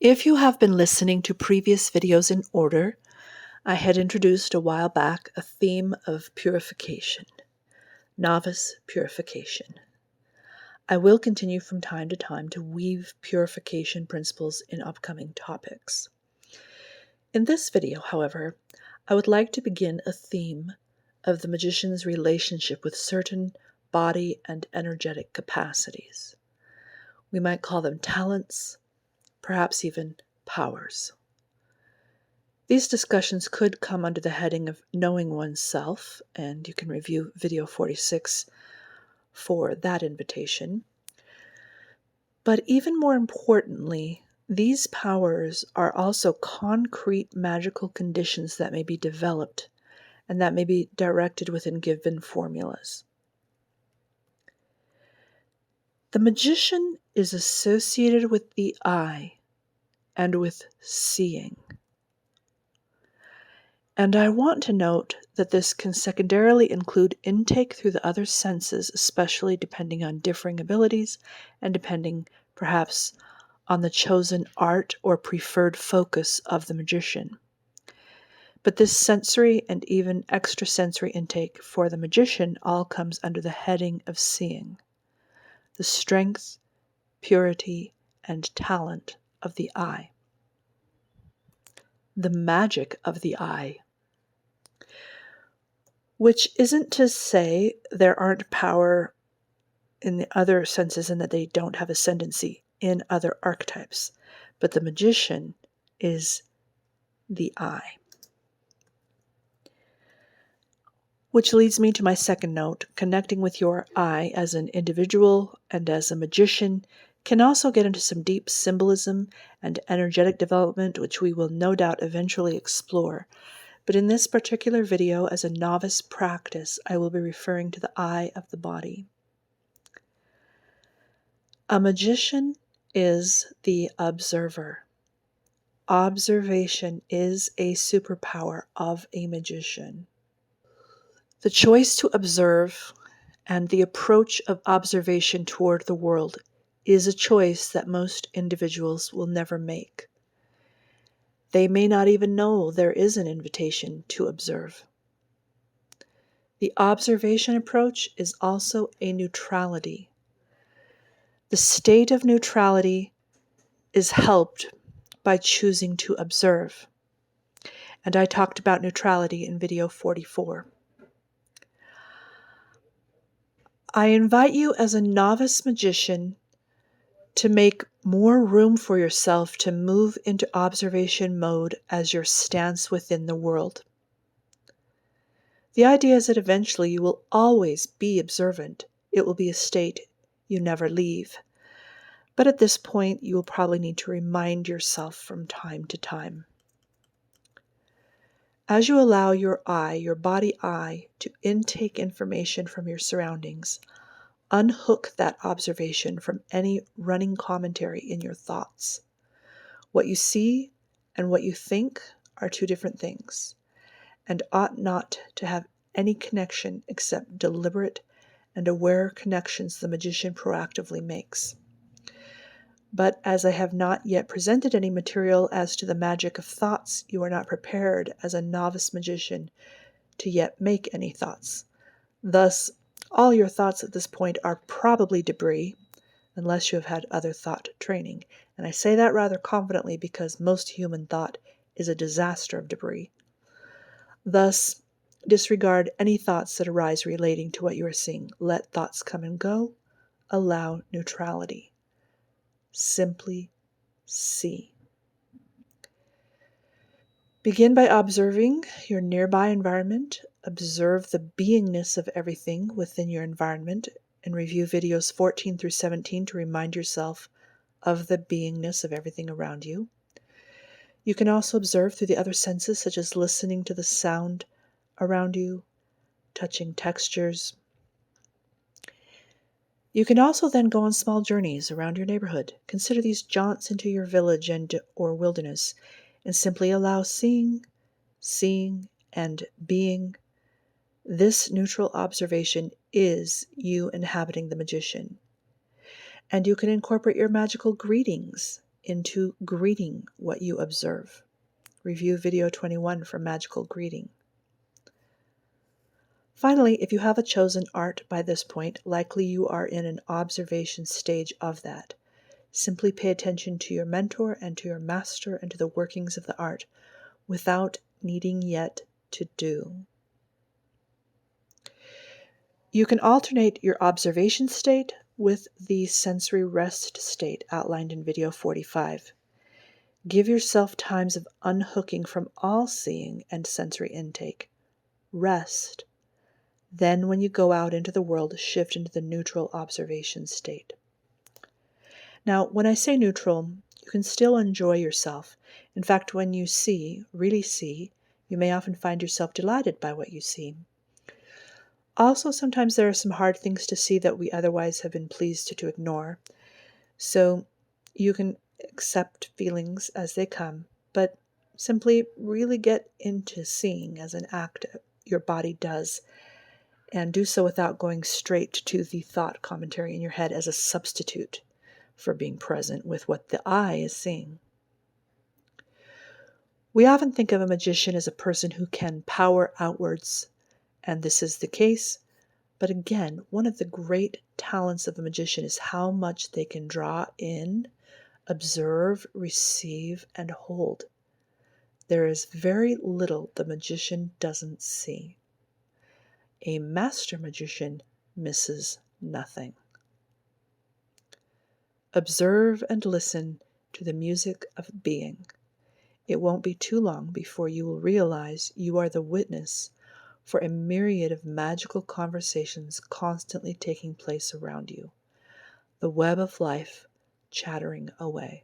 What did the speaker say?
If you have been listening to previous videos in order, I had introduced a while back a theme of purification, novice purification. I will continue from time to time to weave purification principles in upcoming topics. In this video, however, I would like to begin a theme of the magician's relationship with certain body and energetic capacities. We might call them talents, perhaps even powers. These discussions could come under the heading of knowing oneself, and you can review video 46 for that invitation. But even more importantly, these powers are also concrete magical conditions that may be developed and that may be directed within given formulas. The magician is associated with the eye and with seeing. And I want to note that this can secondarily include intake through the other senses, especially depending on differing abilities and depending perhaps on the chosen art or preferred focus of the magician. But this sensory and even extrasensory intake for the magician all comes under the heading of seeing, the strength, purity, and talent of the eye. The magic of the eye. Which isn't to say there aren't power in the other senses and that they don't have ascendancy in other archetypes. But the magician is the eye. Which leads me to my second note. Connecting with your eye as an individual and as a magician can also get into some deep symbolism and energetic development, which we will no doubt eventually explore. But in this particular video, as a novice practice, I will be referring to the eye of the body. A magician is the observer. Observation is a superpower of a magician. The choice to observe and the approach of observation toward the world is a choice that most individuals will never make. They may not even know there is an invitation to observe. The observation approach is also a neutrality. The state of neutrality is helped by choosing to observe. And I talked about neutrality in video 44. I invite you as a novice magician to make more room for yourself to move into observation mode as your stance within the world. The idea is that eventually you will always be observant. It will be a state you never leave. But at this point, you will probably need to remind yourself from time to time. As you allow your eye, your body eye, to intake information from your surroundings, unhook that observation from any running commentary in your thoughts. What you see and what you think are two different things, and ought not to have any connection except deliberate and aware connections the magician proactively makes. But as I have not yet presented any material as to the magic of thoughts, you are not prepared as a novice magician to yet make any thoughts. Thus, all your thoughts at this point are probably debris, unless you have had other thought training. And I say that rather confidently because most human thought is a disaster of debris. Thus, disregard any thoughts that arise relating to what you are seeing. Let thoughts come and go. Allow neutrality. Simply see. Begin by observing your nearby environment. Observe the beingness of everything within your environment and review videos 14 through 17 to remind yourself of the beingness of everything around you. You can also observe through the other senses, such as listening to the sound around you, touching textures. You can also then go on small journeys around your neighborhood. Consider these jaunts into your village or wilderness, and simply allow seeing, and being. This neutral observation is you inhabiting the magician. And you can incorporate your magical greetings into greeting what you observe. Review video 21 for magical greeting. Finally, if you have a chosen art by this point, likely you are in an observation stage of that. Simply pay attention to your mentor and to your master and to the workings of the art without needing yet to do. You can alternate your observation state with the sensory rest state outlined in video 45. Give yourself times of unhooking from all seeing and sensory intake. Rest. Then, when you go out into the world, shift into the neutral observation state. Now, when I say neutral, you can still enjoy yourself. In fact, when you see, really see, you may often find yourself delighted by what you see. Also, sometimes there are some hard things to see that we otherwise have been pleased to ignore. So you can accept feelings as they come, but simply really get into seeing as an act your body does, and do so without going straight to the thought commentary in your head as a substitute for being present with what the eye is seeing. We often think of a magician as a person who can power outwards, and this is the case. But again, one of the great talents of a magician is how much they can draw in, observe, receive, and hold. There is very little the magician doesn't see. A master magician misses nothing. Observe and listen to the music of being. It won't be too long before you will realize you are the witness for a myriad of magical conversations constantly taking place around you. The web of life chattering away.